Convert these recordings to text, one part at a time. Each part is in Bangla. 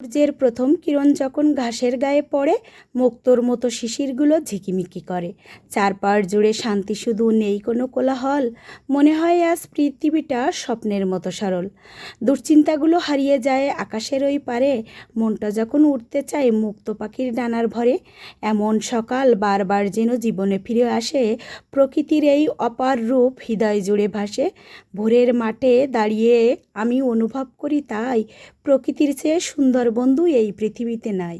সূর্যের প্রথম কিরণ যখন ঘাসের গায়ে পড়ে, মুক্তোর মতো শিশিরগুলো ঝিকিমিকি করে। চারপাশ জুড়ে শান্তি, শুধু নেই কোনো কোলাহল। মনে হয় আজ পৃথিবীটা স্বপ্নের মতো সরল। দুশ্চিন্তাগুলো হারিয়ে যায় আকাশের ওই পারে। মনটা যখন উঠতে চায় মুক্ত পাখির ডানার ভরে। এমন সকাল বারবার যেন জীবনে ফিরে আসে। প্রকৃতির এই অপার রূপ হৃদয় জুড়ে ভাসে। ভোরের মাঠে দাঁড়িয়ে আমি অনুভব করি তাই, প্রকৃতির চেয়ে সুন্দর বন্ধু এই পৃথিবীতে নাই।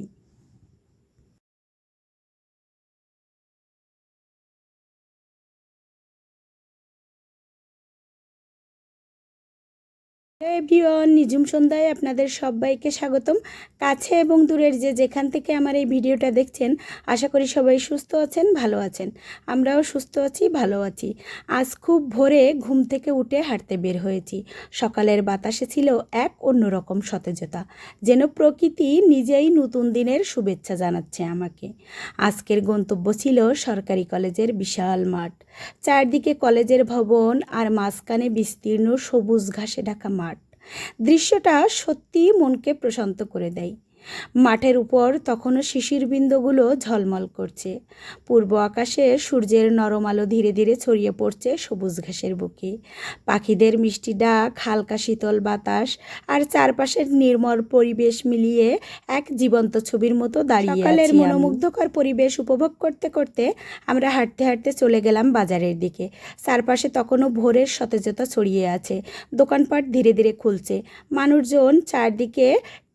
হ্যালো এভরিওয়ান, নিজুম সন্ধ্যায় আপনাদের সবাইকে স্বাগতম। কাছে এবং দূরের যে যেখান থেকে আমার এই ভিডিওটা দেখছেন, আশা করি সবাই সুস্থ আছেন, ভালো আছেন। আমরাও সুস্থ আছি, ভালো আছি। আজ খুব ভোরে ঘুম থেকে উঠে হাঁটতে বের হয়েছি। সকালের বাতাসে ছিল এক অন্যরকম সতেজতা, যেন প্রকৃতি নিজেই নতুন দিনের শুভেচ্ছা জানাচ্ছে আমাকে। আজকের গন্তব্য ছিল সরকারি কলেজের বিশাল মাঠ। চারদিকে কলেজের ভবন আর মাঝখানে বিস্তীর্ণ সবুজ ঘাসে ঢাকা মাঠ। দৃশ্যটা সত্যিই মনকে প্রশান্ত করে দেয়। মাঠের উপর তখনও শিশির বিন্দুগুলো ঝলমল করছে। পূর্ব আকাশে সূর্যের নরম আলো ধীরে ধীরে ছড়িয়ে পড়ছে সবুজ ঘাসের বুকে। পাখিদের মিষ্টি ডাক, হালকা শীতল বাতাস আর চারপাশের নির্মল পরিবেশ মিলিয়ে এক জীবন্ত ছবির মতো দাঁড়িয়ে আছি। সকালের মনোমুগ্ধকর পরিবেশ উপভোগ করতে করতে আমরা হাঁটতে হাঁটতে চলে গেলাম বাজারের দিকে। চারপাশে তখনও ভোরের সতেজতা ছড়িয়ে আছে। দোকানপাট ধীরে ধীরে খুলছে। মানুষজন চারদিকে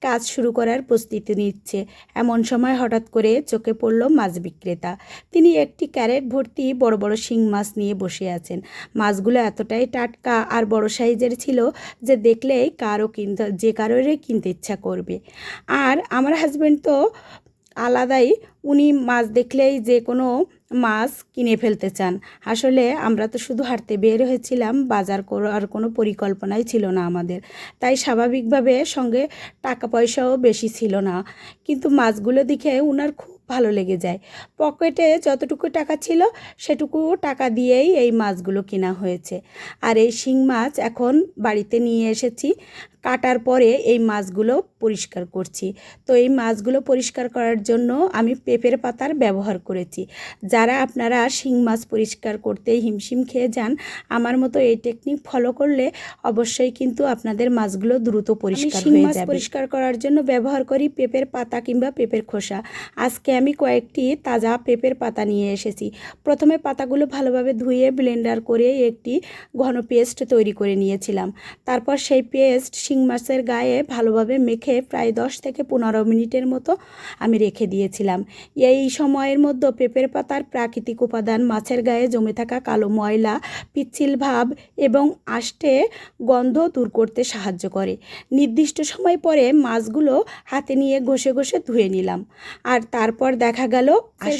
কাজ শুরু করার প্রস্তুতি নিচ্ছে। এমন সময় হঠাৎ করে চোখে পড়ল মাছ বিক্রেতা। তিনি একটি ক্যারেট ভর্তি বড় বড় শিং মাছ নিয়ে বসে আছেন। মাছগুলো এতটাই টাটকা আর বড় সাইজের ছিল যে দেখলেই কারোরই কিনতে ইচ্ছা করবে। আর আমার হাজব্যান্ড তো আলাদাই, উনি মাছ দেখলেই যে কোনো মাছ কিনে ফেলতে চান। আসলে আমরা তো শুধু হাঁটতে বের হয়েছিলাম, বাজার করার কোনো পরিকল্পনাই ছিল না আমাদের। তাই স্বাভাবিকভাবে সঙ্গে টাকা পয়সাও বেশি ছিল না, কিন্তু মাছগুলো দেখে উনার খুব ভালো লেগে যায়। পকেটে যতটুকু টাকা ছিল সেটুকু টাকা দিয়েই এই মাছগুলো কেনা হয়েছে। আর এই শিং মাছ এখন বাড়িতে নিয়ে এসেছি। কাটার পরে এই মাছগুলো পরিষ্কার করছি। তো এই মাছগুলো পরিষ্কার করার জন্য আমি পেঁপের পাতার ব্যবহার করেছি। যারা আপনারা শিং মাছ পরিষ্কার করতে হিমশিম খেয়ে যান, আমার মতো এই টেকনিক ফলো করলে অবশ্যই কিন্তু আপনাদের মাছগুলো দ্রুত পরিষ্কার হয়ে যাবে। পরিষ্কার করার জন্য ব্যবহার করি পেঁপের পাতা কিংবা পেঁপের খোসা। আজকে আমি কয়েকটি তাজা পেঁপের পাতা নিয়ে এসেছি। প্রথমে পাতাগুলো ভালোভাবে ধুয়ে ব্লেন্ডার করে একটি ঘন পেস্ট তৈরি করে নিয়েছিলাম। তারপর সেই পেস্ট শিং মাছের গায়ে ভালোভাবে মেখে প্রায় 10 থেকে 15 মিনিটের মতো আমি রেখে দিয়েছিলাম। এই সময়ের মধ্যে পেঁপের পাতার প্রাকৃতিক উপাদান মাছের গায়ে জমে থাকা কালো ময়লা, পিচ্ছিল ভাব এবং আষ্টে গন্ধ দূর করতে সাহায্য করে। নির্দিষ্ট সময় পরে মাছগুলো হাতে নিয়ে ঘষে ঘষে ধুয়ে নিলাম। আর তারপর দেখা গেল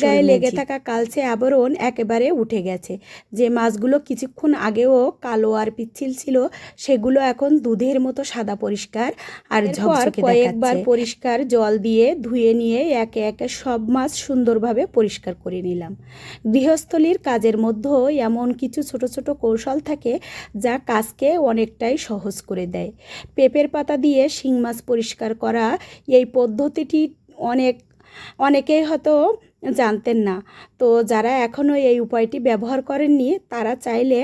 গায়ে লেগে থাকা কালচে আবরণ একেবারে উঠে গেছে। যে মাছগুলো কিছুক্ষণ আগেও কালো আর পিচ্ছিল ছিল, সেগুলো এখন দুধের মতো সাদা পরিষ্কার আর ঝকঝকে। কয়েকবার পরিষ্কার জল দিয়ে ধুয়ে নিয়ে একে একে সব মাছ সুন্দরভাবে পরিষ্কার করে নিলাম। গৃহস্থলীর কাজের মধ্যেও এমন কিছু ছোট ছোট কৌশল থাকে যা কাজকে অনেকটাই সহজ করে দেয়। পেঁপের পাতা দিয়ে শিং মাছ পরিষ্কার করা এই পদ্ধতিটি অনেকেই হয়তো জানতেন না। তো যারা এখনও এই উপায়টি ব্যবহার করেননি, তারা চাইলে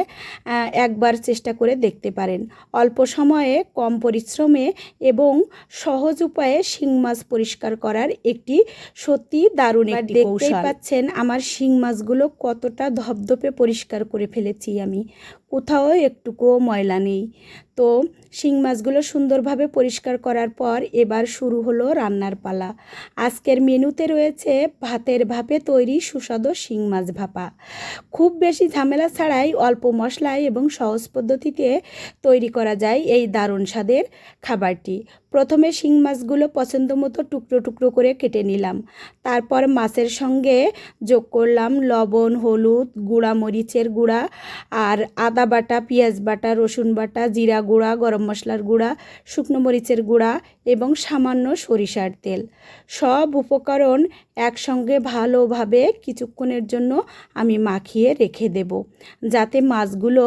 একবার চেষ্টা করে দেখতে পারেন। অল্প সময়ে, কম পরিশ্রমে এবং সহজ উপায়ে শিং মাছ পরিষ্কার করার একটি সত্যি দারুণ একটি কৌশল। দেখতেই পাচ্ছেন আমার শিং মাছগুলো কতটা ধপধপে পরিষ্কার করে ফেলেছি আমি, কোথাও একটুকুও ময়লা নেই। তো শিং মাছগুলো সুন্দরভাবে পরিষ্কার করার পর এবার শুরু হলো রান্নার পালা। আজকের মেনুতে রয়েছে ভাতের ভাপে তৈরি সুস্বাদু শিং মাছ ভাপা। খুব বেশি ঝামেলা ছাড়াই অল্প মশলায় এবং সহজ পদ্ধতিতে তৈরি করা যায় এই দারুণ স্বাদের খাবারটি। প্রথমে শিং মাছগুলো পছন্দ মতো টুকরো টুকরো করে কেটে নিলাম। তারপর মাছের সঙ্গে যোগ করলাম লবণ, হলুদ, গুঁড়া মরিচের গুঁড়া আর আদা বাটা, পেঁয়াজ বাটা, রসুন বাটা, জিরা গুঁড়া, গরম মশলার গুঁড়া, শুকনো মরিচের গুঁড়া এবং সামান্য সরিষার তেল। সব উপকরণ একসঙ্গে ভালোভাবে কিছুক্ষণের জন্য আমি মাখিয়ে রেখে দেব, যাতে মাছগুলো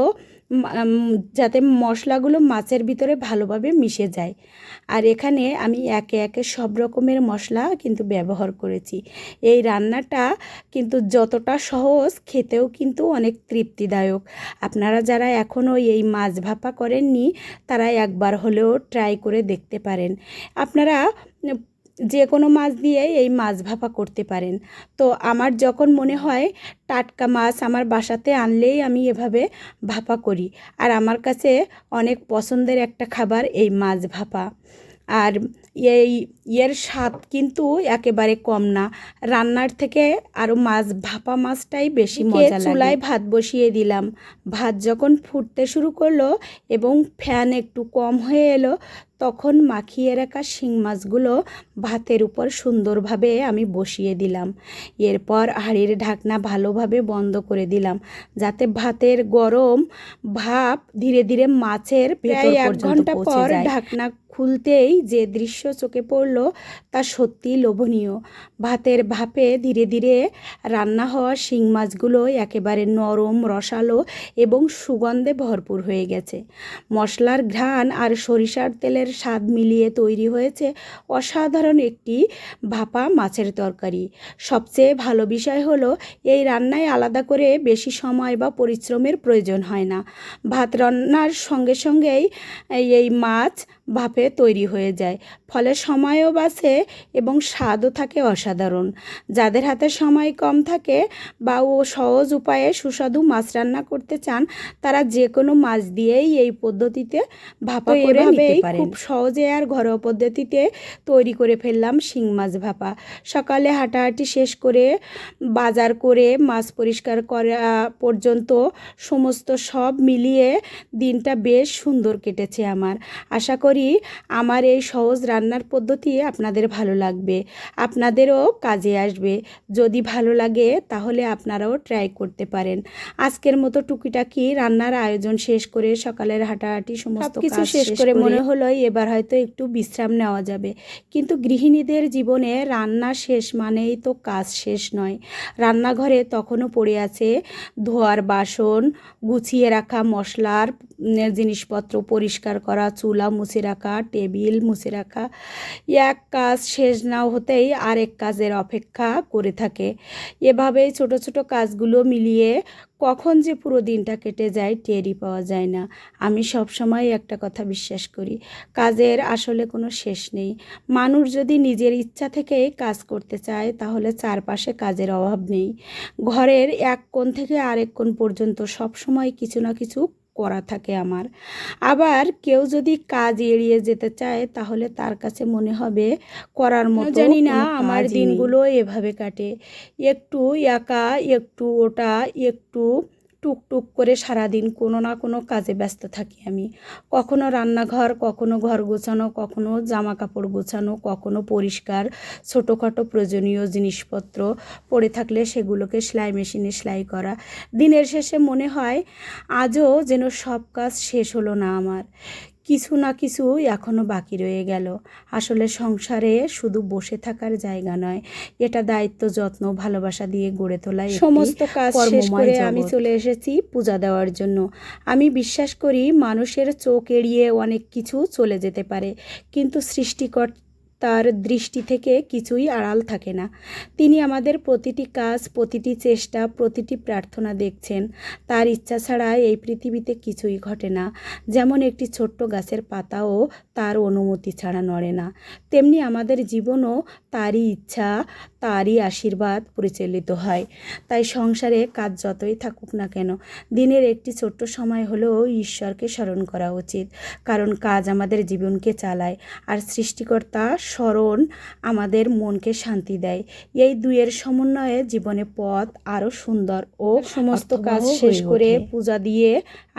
যাতে মশলাগুলো মাছের ভিতরে ভালোভাবে মিশে যায়। আর এখানে আমি একে একে সব রকমের মশলা কিন্তু ব্যবহার করেছি। এই রান্নাটা কিন্তু যতটা সহজ, খেতেও কিন্তু অনেক তৃপ্তিদায়ক। আপনারা যারা এখনও এই মাছ ভাপা করেননি তারা একবার হলেও ট্রাই করে দেখতে পারেন। আপনারা যে কোনো মাছ দিয়ে এই মাছ ভাপা করতে পারেন। তো আমার যখন মনে হয় টাটকা মাছ আমার বাসাতে আনলেই আমি এভাবে ভাপা করি। আর আমার কাছে অনেক পছন্দের একটা খাবার এই মাছ ভাপা। আর এর স্বাদ কিন্তু একেবারে কম না, রান্নার থেকে আরও ভাপা মাছটাই বেশি মজা লাগে। চুলায় ভাত বসিয়ে দিলাম। ভাত যখন ফুটতে শুরু করলো এবং ফ্যান একটু কম হয়ে এলো, তখন মাখিয়ে রাখা শিং মাছগুলো ভাতের উপর সুন্দরভাবে আমি বসিয়ে দিলাম। এরপর হাঁড়ির ঢাকনা ভালোভাবে বন্ধ করে দিলাম, যাতে ভাতের গরম ভাপ ধীরে ধীরে মাছের ভেতর পর্যন্ত পৌঁছে যায়। ঢাকনা খুলতেই যে দৃশ্য চোখে পড়ল তা সত্যি লোভনীয়। ভাতের ভাপে ধীরে ধীরে রান্না হওয়া শিং মাছগুলো একেবারে নরম, রসালো এবং সুগন্ধে ভরপুর হয়ে গেছে। মশলার ঘ্রাণ আর সরিষার তেলের স্বাদ মিলিয়ে তৈরি হয়েছে অসাধারণ একটি ভাপা মাছের তরকারি। সবচেয়ে ভালো বিষয় হলো এই রান্নায় আলাদা করে বেশি সময় বা পরিশ্রমের প্রয়োজন হয় না। ভাত রান্নার সঙ্গে সঙ্গেই এই মাছ ভাপে তৈরি হয়ে যায়, ফলে সময়ও বাঁচে এবং স্বাদও থাকে অসাধারণ। যাদের হাতে সময় কম থাকে বা সহজ উপায়ে সুস্বাদু মাছ রান্না করতে চান, তারা যে কোনো মাছ দিয়েই এই পদ্ধতিতে ভাপা করে নিতে পারেন। খুব সহজে আর ঘরোয়া পদ্ধতিতে তৈরি করে ফেললাম শিং মাছ ভাপা। সকালে হাঁটাহাঁটি শেষ করে বাজার করে মাছ পরিষ্কার করা পর্যন্ত সমস্ত সব মিলিয়ে দিনটা বেশ সুন্দর কেটেছে আমার। আশা করি আমার এই সহজ রান্নার পদ্ধতি আপনাদের ভালো লাগবে, আপনাদেরও কাজে আসবে। যদি ভালো লাগে তাহলে আপনারাও ট্রাই করতে পারেন। আজকের মতো টুকিটাকি রান্নার আয়োজন শেষ করে সকালের হাঁটাহাঁটি সমস্ত কিছু শেষ করে মনে হলো এবার হয়তো একটু বিশ্রাম নেওয়া যাবে। কিন্তু গৃহিণীদের জীবনে রান্না শেষ মানেই তো কাজ শেষ নয়। রান্নাঘরে তখনও পড়ে আছে ধোয়ার বাসন, গুছিয়ে রাখা মশলার জিনিসপত্র পরিষ্কার করা, চুলা মুছে রাখা, টেবিল মুছে রাখা। এক কাজ শেষ না হতেই আরেক কাজের অপেক্ষা করে থাকে। এভাবেই ছোট ছোট কাজগুলো মিলিয়ে কখন যে পুরো দিনটা কেটে যায় টেরই পাওয়া যায় না। আমি সবসময় একটা কথা বিশ্বাস করি, কাজের আসলে কোনো শেষ নেই। মানুষ যদি নিজের ইচ্ছা থেকেই কাজ করতে চায় তাহলে চারপাশে কাজের অভাব নেই। ঘরের এক কোণ থেকে আরেক কোণ পর্যন্ত সবসময় কিছু না কিছু করা থাকে আমার। আবার কেউ যদি কাজ এড়িয়ে যেতে চায় তাহলে তার কাছে মনে হবে করার মতো জানি না। আমার দিনগুলো এভাবে কাটে, একটু একা, একটু ওটা, একটু টুকটুক করে সারাদিন কোনো না কোনো কাজে ব্যস্ত থাকি আমি। কখনো রান্নাঘর, কখনো ঘর গোছানো, কখনো জামা কাপড় গোছানো, কখনো পরিষ্কার, ছোটোখাটো প্রয়োজনীয় জিনিসপত্র পড়ে থাকলে সেগুলোকে সেলাই মেশিনে সেলাই করা। দিনের শেষে মনে হয় আজও যেন সব কাজ শেষ হলো না আমার, কিছু না কিছু এখনও বাকি রয়ে গেল। আসলে সংসারে শুধু বসে থাকার জায়গা নয়, এটা দায়িত্ব, যত্ন, ভালোবাসা দিয়ে গড়ে তোলা সমস্ত কাজ শেষ করে আমি চলে এসেছি পূজা দেওয়ার জন্য। আমি বিশ্বাস করি মানুষের চোখ এড়িয়ে অনেক কিছু চলে যেতে পারে, কিন্তু সৃষ্টিকর্তার দৃষ্টি থেকে কিছুই আড়াল থাকে না। তিনি আমাদের প্রতিটি কাজ, প্রতিটি চেষ্টা, প্রতিটি প্রার্থনা দেখছেন। তার ইচ্ছা ছাড়া এই পৃথিবীতে কিছুই ঘটে না। যেমন একটি ছোট্ট গাছের পাতাও তার অনুমতি ছাড়া নড়ে না, তেমনি আমাদের জীবনও তারই ইচ্ছা, তারই আশীর্বাদ পরিচালিত হয়। তাই সংসারে কাজ যতই থাকুক না কেন, দিনের একটি ছোট্ট সময় হলেও ঈশ্বরকে স্মরণ করা উচিত, কারণ কাজ আমাদের জীবনকে চালায় আর সৃষ্টিকর্তা স্মরণ আমাদের মনকে শান্তি দেয়। এই দুইয়ের সমন্বয়ে জীবনে পথ আরও সুন্দর ও সমস্ত কাজ শেষ করে পূজা দিয়ে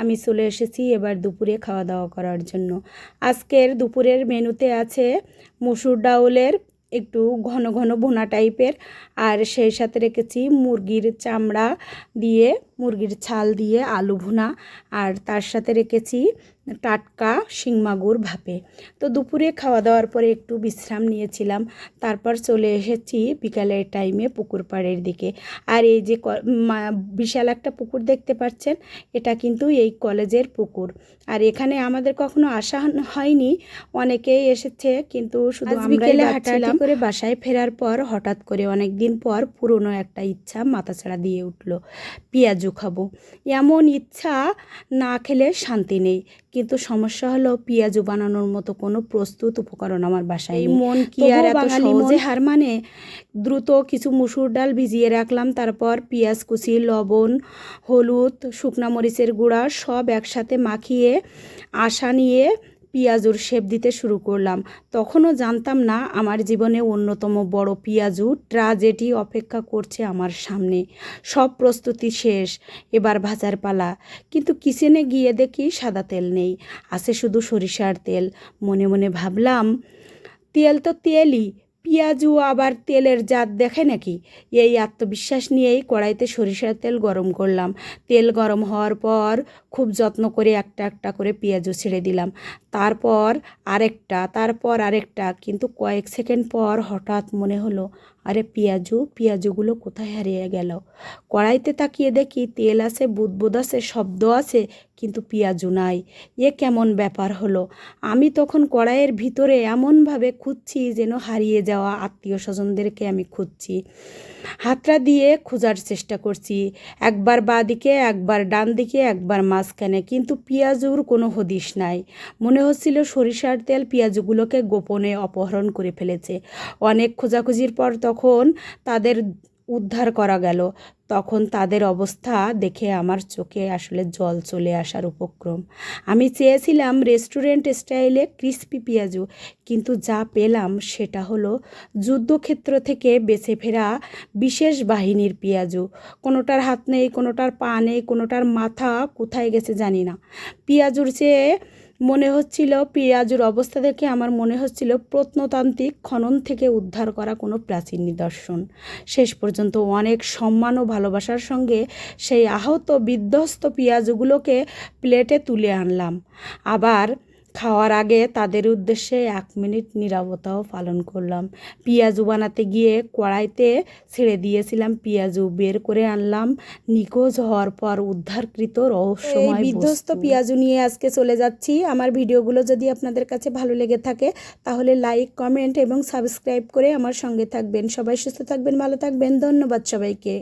আমি চলে এসেছি এবার দুপুরে খাওয়া দাওয়া করার জন্য। আজকের দুপুরের মেনুতে আছে মসুর ডাউলের একটু ঘন ঘন ভুনা টাইপের, আর সেই সাথে রেখেছি মুরগির চামড়া দিয়ে, মুরগির ছাল দিয়ে আলু ভুনা, আর তার সাথে রেখেছি টাটকা শিং মাগুর ভাপে। তো দুপুরে খাওয়া দাওয়ার পরে একটু বিশ্রাম নিয়েছিলাম, তারপর চলে এসেছি বিকালের টাইমে পুকুর পাড়ের দিকে। আর এই যে বিশাল একটা পুকুর দেখতে পাচ্ছেন, এটা কিন্তু এই কলেজের পুকুর। আর এখানে আমাদের কখনো আসা হয়নি, অনেকেই এসেছে, কিন্তু শুধু বিকেলে হাঁটাহাঁটি করে বাসায় ফেরার পর হঠাৎ করে অনেক দিন পর পুরনো একটা ইচ্ছা মাথাচাড়া দিয়ে উঠলো, পেঁয়াজু খাবো। এমন ইচ্ছা না খেলে শান্তি নেই, কিন্তু সমস্যা হলো পেঁয়াজু বানানোর মতো কোনো প্রস্তুত উপকরণ আমার বাসায় নেই। মন কি আর এত সহজে হার মানে? দ্রুত কিছু মুসুর ডাল ভিজিয়ে রাখলাম, তারপর পেঁয়াজ কুচি, লবণ, হলুদ, শুকনা মরিচের গুঁড়া সব একসাথে মাখিয়ে আশা নিয়ে পেঁয়াজুর শেপ দিতে শুরু করলাম। তখনও জানতাম না আমার জীবনে অন্যতম বড় পেঁয়াজু ট্র্যাজেডি অপেক্ষা করছে আমার সামনে। সব প্রস্তুতি শেষ, এবার ভাজার পালা। কিন্তু কিচেনে গিয়ে দেখি সাদা তেল নেই, আছে শুধু সরিষার তেল। মনে মনে ভাবলাম, তেল তো তেলই, পেঁয়াজু আবার তেলের জাত দেখে নাকি? এই আত্মবিশ্বাস নিয়েই কড়াইতে সরিষার তেল গরম করলাম। তেল গরম হওয়ার পর খুব যত্ন করে একটা একটা করে পেঁয়াজু ছেড়ে দিলাম, তারপর আরেকটা। কিন্তু কয়েক সেকেন্ড পর হঠাৎ মনে হলো, আরে পেঁয়াজুগুলো কোথায় হারিয়ে গেল? কড়াইতে তাকিয়ে দেখি তেল আছে, বুদবুদ আছে, শব্দ আছে, কিন্তু পেঁয়াজু নাই। এ কেমন ব্যাপার হলো? আমি তখন কড়াইয়ের ভিতরে এমনভাবে খুঁজছি যেন হারিয়ে যাওয়া আত্মীয় স্বজনদেরকে আমি খুঁজছি। হাতটা দিয়ে খোঁজার চেষ্টা করছি, একবার বাঁ দিকে, একবার ডান দিকে, একবার মাঝখানে, কিন্তু পেঁয়াজুর কোনো হদিশ নাই। মনে হচ্ছিল সরিষার তেল পেঁয়াজুগুলোকে গোপনে অপহরণ করে ফেলেছে। অনেক খোঁজাখুঁজির পর তখন তাদের উদ্ধার করা গেল। তখন তাদের অবস্থা দেখে আমার চোখে আসলে জল চলে আসার উপক্রম। আমি চেয়েছিলাম রেস্টুরেন্ট স্টাইলে ক্রিস্পি পেঁয়াজু, কিন্তু যা পেলাম সেটা হলো যুদ্ধক্ষেত্র থেকে বেঁচে ফেরা বিশেষ বাহিনীর পেঁয়াজু। কোনোটার হাত নেই, কোনোটার পা নেই, কোনোটার মাথা কোথায় গেছে জানি না। পেঁয়াজুর অবস্থা দেখে আমার মনে হচ্ছিল প্রত্নতান্ত্রিক খনন থেকে উদ্ধার করা কোনো প্রাচীন নিদর্শন। শেষ পর্যন্ত অনেক সম্মান ও ভালোবাসার সঙ্গে সেই আহত বিধ্বস্ত পেঁয়াজুগুলোকে প্লেটে তুলে আনলাম। আবার খাওয়ার আগে তাদের উদ্দেশ্যে 1 মিনিট নীরবতাও পালন করলাম। পেঁয়াজু বানাতে গিয়ে কড়াইতে ছেড়ে দিয়েছিলাম পেঁয়াজু, বের করে আনলাম নিখোঁজ হওয়ার পর উদ্ধারকৃত রহস্যময় বিধ্বস্ত পেঁয়াজু নিয়ে আজকে চলে যাচ্ছি। আমার ভিডিওগুলো যদি আপনাদের কাছে ভালো লেগে থাকে তাহলে লাইক, কমেন্ট এবং সাবস্ক্রাইব করে আমার সঙ্গে থাকবেন। সবাই সুস্থ থাকবেন, ভালো থাকবেন। ধন্যবাদ সবাইকে।